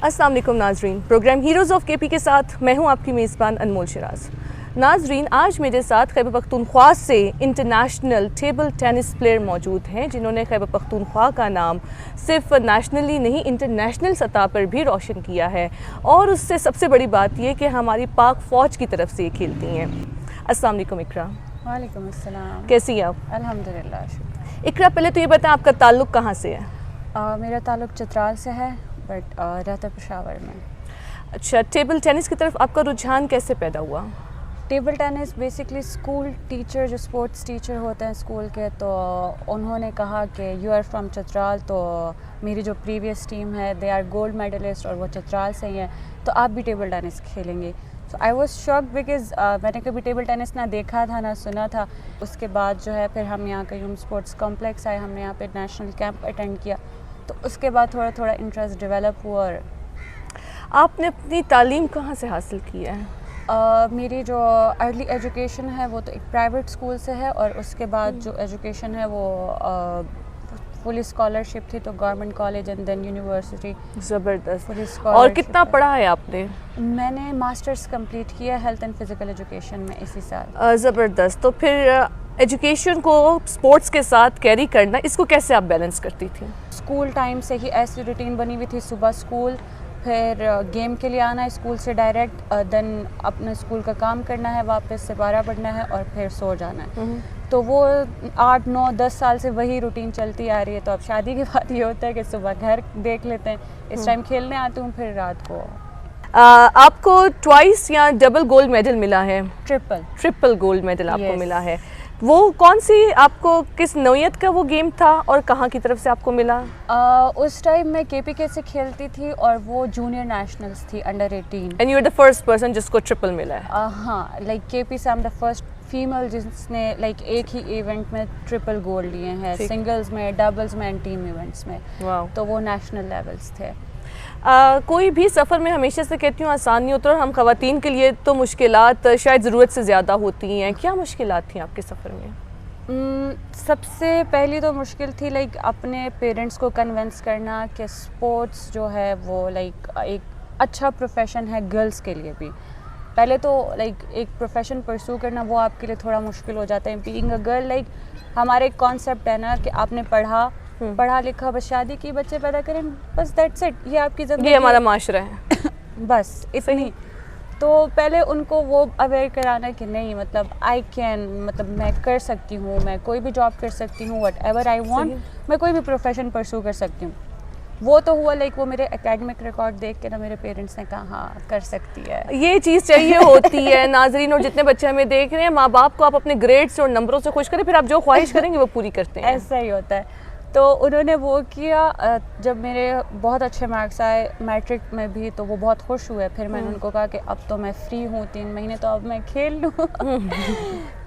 अस्सलाम वालेकुम नाजरीन, प्रोग्राम हीरोज़ ऑफ के पी के साथ मैं हूं आपकी मेज़बान अनमोल शिराज। नाजरीन, आज मेरे साथ खैबर पख्तूनख्वा से इंटरनेशनल टेबल टेनिस प्लेयर मौजूद हैं जिन्होंने खैबर पख्तूनख्वा का नाम सिर्फ नेशनली नहीं इंटरनेशनल सतह पर भी रोशन किया है, और उससे सबसे बड़ी बात ये कि हमारी पाक फ़ौज की तरफ से ये खेलती हैं। अस्सलाम वालेकुम इकरा। वालेकुम अस्सलाम। कैसी हैं आप? अल्हम्दुलिल्लाह शुक्र। इकरा, पहले तो ये बताएं आपका ताल्लुक़ कहाँ से है? मेरा ताल्लुक़ चित्राल से है, बट रहता पेशावर में। अच्छा, टेबल टेनिस की तरफ आपका रुझान कैसे पैदा हुआ? Table tennis basically school teacher, जो स्पोर्ट्स टीचर होते हैं स्कूल के, तो उन्होंने कहा कि यू आर फ्रॉम चित्राल, तो मेरी जो प्रीवियस टीम है दे आर गोल्ड मेडलिस्ट और वो चित्राल से ही हैं, तो आप भी टेबल टेनिस खेलेंगे। सो आई वॉज शॉक्ड बिकॉज़ मैंने कभी टेबल टेनिस ना देखा था ना सुना था। उसके बाद जो है फिर हम यहाँ कयूम स्पोर्ट्स कॉम्प्लेक्स आए, हमने यहाँ पे नेशनल कैंप अटेंड किया, तो उसके बाद थोड़ा थोड़ा इंटरेस्ट डेवलप हुआ। और आपने अपनी तालीम कहाँ से हासिल की है? मेरी जो अर्ली एजुकेशन है वो तो एक प्राइवेट स्कूल से है, और उसके बाद जो एजुकेशन है वो फुली स्कॉलरशिप थी, तो government college and then university. ज़बरदस्त। और कितना पढ़ा है आपने? मैंने मास्टर्स कंप्लीट किया हेल्थ एंड फिज़िकल एजुकेशन में इसी साल। ज़बरदस्त। तो फिर एजुकेशन को स्पोर्ट्स के साथ कैरी करना, इसको कैसे आप बैलेंस करती थी? स्कूल टाइम से ही ऐसी रूटीन बनी हुई थी, सुबह स्कूल, फिर गेम के लिए आना है स्कूल से डायरेक्ट, देन अपने स्कूल का काम करना है, वापस से 12 पढ़ना है और फिर सो जाना है। तो वो 8, 9, 10 साल से वही रूटीन चलती आ रही है। तो अब शादी के बाद ये होता है कि सुबह घर देख लेते हैं, इस टाइम खेलने आती हूँ, फिर रात को। आपको ट्वाइस या डबल गोल्ड मेडल मिला है? ट्रिपल गोल्ड मेडल आपको मिला है। वो कौन सी, आपको किस नौयत का वो गेम था और कहाँ की तरफ से आपको मिला? उस टाइम मैं KPK से खेलती थी और वो जूनियर नेशनल्स थी, under 18। And you are the first person जिसको ट्रिपल मिला है? हाँ, लाइक KP से I am the first female जिसने लाइक एक ही इवेंट में ट्रिपल गोल्ड लिए हैं, सिंगल्स में, डबल्स में एंड टीम इवेंट्स में। तो वो नेशनल लेवल्स थे। कोई भी सफ़र में हमेशा से कहती हूँ आसान नहीं होता, और हम ख़वातीन के लिए तो मुश्किलात शायद ज़रूरत से ज़्यादा होती हैं। क्या मुश्किलात थी आपके सफ़र में? सबसे पहली तो मुश्किल थी लाइक अपने पेरेंट्स को कन्विंस करना कि स्पोर्ट्स जो है वो लाइक एक अच्छा प्रोफेशन है गर्ल्स के लिए भी। पहले तो लाइक एक प्रोफेशन परस्यू करना वो आपके लिए थोड़ा मुश्किल हो जाता है। बीइंग अ गर्ल, लाइक हमारे एक कॉन्सेप्ट है ना कि आपने पढ़ा लिखा, बस शादी की, बच्चे पैदा करें, बस दैट्स इट, ये आपकी ज़िंदगी, ये हमारा माशरा है। बस इतनी। तो पहले उनको वो अवेयर कराना कि नहीं, मतलब आई कैन, मतलब मैं कर सकती हूँ, मैं कोई भी जॉब कर सकती हूँ, वट एवर आई वॉन्ट, मैं कोई भी प्रोफेशन परस्यू कर सकती हूँ। वो तो हुआ लाइक वो मेरे एकेडमिक रिकॉर्ड देख के ना मेरे पेरेंट्स ने कहा हाँ कर सकती है। ये चीज़ चाहिए होती है नाजरीन, और जितने बच्चे हमें देख रहे हैं, माँ बाप को आप अपने ग्रेड्स और नंबरों से खुश करें, फिर आप जो ख्वाहिश करेंगे वो पूरी करते हैं। ऐसा ही होता है। तो उन्होंने वो किया। जब मेरे बहुत अच्छे मार्क्स आए मैट्रिक में भी, तो वो बहुत खुश हुए। फिर मैंने उनको कहा कि अब तो मैं फ्री हूँ 3 महीने, तो अब मैं खेल लूँ।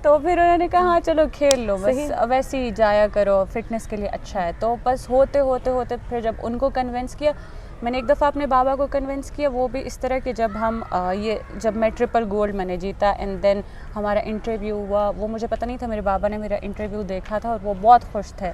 तो फिर उन्होंने कहा हाँ चलो खेल लो, बस वैसे ही जाया करो, फिटनेस के लिए अच्छा है। तो बस होते होते फिर जब उनको कन्विंस किया, मैंने एक दफ़ा अपने बाबा को कन्विंस किया, वो भी इस तरह कि जब मैं ट्रिपल गोल्ड मैंने जीता एंड देन हमारा इंटरव्यू हुआ, वो मुझे पता नहीं था, मेरे बाबा ने मेरा इंटरव्यू देखा था और वो बहुत खुश थे।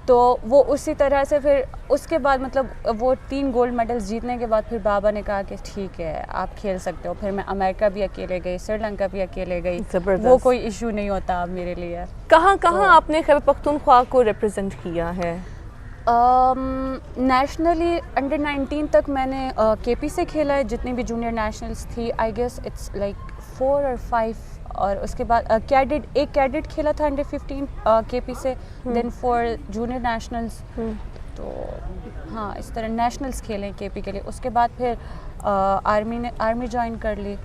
तो वो उसी तरह से फिर उसके बाद मतलब वो 3 गोल्ड मेडल्स जीतने के बाद फिर बाबा ने कहा कि ठीक है आप खेल सकते हो। फिर मैं अमेरिका भी अकेले गई, श्रीलंका भी अकेले गई, वो कोई इशू नहीं होता अब मेरे लिए। कहाँ आपने खैबर पख्तूनख्वा को रिप्रेजेंट किया है? नेशनली अंडर 19 तक मैंने KP से खेला है, जितनी भी जूनियर नेशनल्स थी, आई गेस इट्स लाइक 4 और 5। और उसके बाद एक कैडेट खेला था अंडर 15 KP से, देन 4 जूनियर नेशनल्स। तो हाँ इस तरह नेशनल्स खेले KP के लिए। उसके बाद फिर आर्मी ज्वाइन कर ली।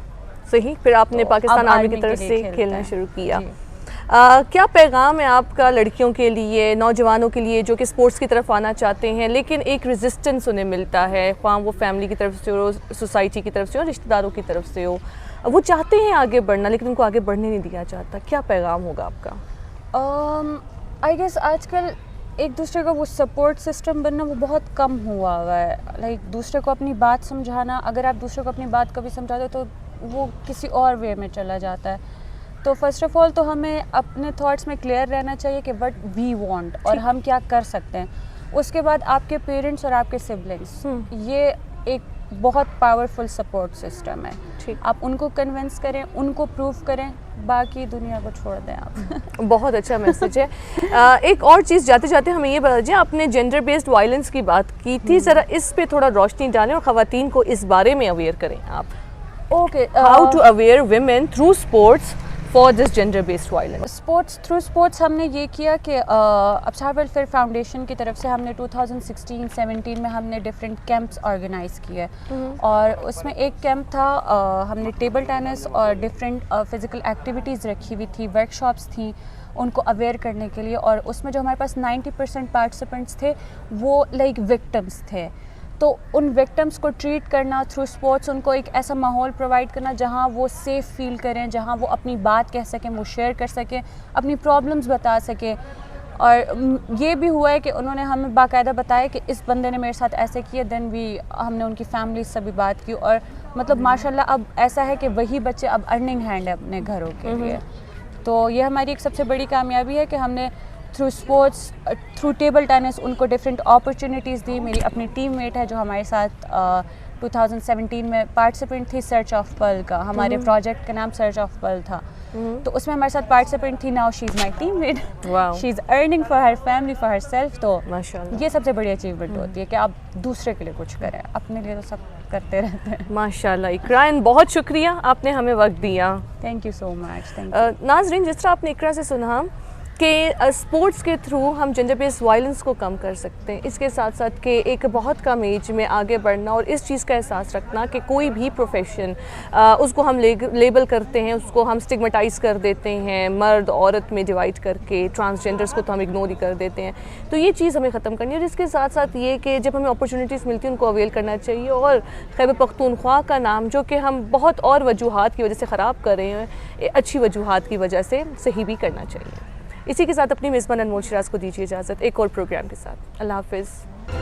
सही, फिर आपने तो पाकिस्तान आर्मी की तरफ से खेलना शुरू किया। क्या पैगाम है आपका लड़कियों के लिए, नौजवानों के लिए जो कि स्पोर्ट्स की तरफ आना चाहते हैं लेकिन एक रेजिस्टेंस उन्हें मिलता है, ख्वाह वो फैमिली की तरफ से हो, सोसाइटी की तरफ से हो, रिश्तेदारों की तरफ से हो, वो चाहते हैं आगे बढ़ना लेकिन उनको आगे बढ़ने नहीं दिया जाता, क्या पैगाम होगा आपका? आई गेस आजकल एक दूसरे का वो सपोर्ट सिस्टम बनना वो बहुत कम हुआ है। लाइक दूसरे को अपनी बात समझाना, अगर आप दूसरे को अपनी बात कभी समझाते हो तो वो किसी और वे में चला जाता है। तो फर्स्ट ऑफ ऑल तो हमें अपने थॉट्स में क्लियर रहना चाहिए कि व्हाट वी वांट और हम क्या कर सकते हैं। उसके बाद आपके पेरेंट्स और आपके सिबलिंग्स, ये ایک بہت پاورفل سپورٹ سسٹم ہے. ٹھیک. آپ ان کو کنونس کریں, ان کو پروو کریں, باقی دنیا کو چھوڑ دیں آپ. بہت اچھا میسج ہے. ایک اور چیز جاتے جاتے ہمیں یہ بتائیے, آپ نے جینڈر بیسڈ وائلنس کی بات کی تھی, ذرا اس پہ تھوڑا روشنی ڈالیں اور خواتین کو اس بارے میں اویئر کریں آپ. Okay, how to aware women through sports for this gender based violence. Through sports ہم نے یہ کیا کہ ابصار ویلفیئر فاؤنڈیشن کی طرف سے ہم نے 2016-17 میں ہم نے ڈفرینٹ کیمپس آرگنائز کیے, اور اس میں ایک کیمپ تھا, ہم نے ٹیبل ٹینس اور ڈفرینٹ فزیکل ایکٹیویٹیز رکھی ہوئی تھی, ورک شاپس تھیں ان کو اویئر کرنے کے لیے, اور اس میں جو ہمارے پاس 90% پارٹیسپینٹس تھے وہ لائک وکٹمس تھے. تو ان وکٹمس کو ٹریٹ کرنا تھرو اسپورٹس, ان کو ایک ایسا ماحول پرووائڈ کرنا جہاں وہ سیف فیل کریں, جہاں وہ اپنی بات کہہ سکیں, وہ شیئر کر سکیں, اپنی پرابلمس بتا سکیں. اور یہ بھی ہوا ہے کہ انہوں نے ہمیں باقاعدہ بتایا کہ اس بندے نے میرے ساتھ ایسے کیا, دین ہم نے ان کی فیملی سے بھی بات کی, اور مطلب ماشاءاللہ اب ایسا ہے کہ وہی بچے اب ارننگ ہینڈ ہے اپنے گھروں کے لیے. تو یہ ہماری ایک سب سے بڑی کامیابی ہے کہ ہم نے through sports, through table tennis ان کو ڈفرینٹ اپرچونیٹیز دی. میری اپنی ٹیم میٹ ہے جو ہمارے ساتھ 2017 میں پارٹیسپینٹ تھی سرچ آف پرل کا, ہمارے پروجیکٹ کا نام سرچ آف پرل تھا. تو اس میں ہمارے ساتھ پارٹیسپینٹ تھی. Now she is my teammate, she is earning for her family, for herself. تو یہ سب سے بڑی اچیومنٹ ہوتی ہے کہ آپ دوسرے کے لیے کچھ کریں, اپنے لیے تو سب کرتے رہتے ہیں. ماشاءاللہ. اقراء, بہت شکریہ آپ نے ہمیں وقت دیا. تھینک یو سو مچ. ناظرین, جس طرح آپ نے اقراء سے سنا کہ اسپورٹس کے تھرو ہم جینڈر بیس وائلنس کو کم کر سکتے ہیں, اس کے ساتھ ساتھ کہ ایک بہت کم ایج میں آگے بڑھنا اور اس چیز کا احساس رکھنا کہ کوئی بھی پروفیشن اس کو ہم لیبل کرتے ہیں, اس کو ہم اسٹگمیٹائز کر دیتے ہیں, مرد عورت میں ڈیوائڈ کر کے, ٹرانسجینڈرس کو تو ہم اگنور ہی کر دیتے ہیں. تو یہ چیز ہمیں ختم کرنی ہے, اور اس کے ساتھ ساتھ یہ کہ جب ہمیں اپرچونیٹیز ملتی ہیں ان کو اویل کرنا چاہیے, اور خیبر پختونخوا کا نام جو کہ ہم بہت اور وجوہات کی وجہ سے خراب کر رہے ہیں, اچھی وجوہات کی وجہ سے صحیح بھی کرنا چاہیے. اسی کے ساتھ اپنی میزبان انمول شراز کو دیجیے اجازت ایک اور پروگرام کے ساتھ. اللہ حافظ.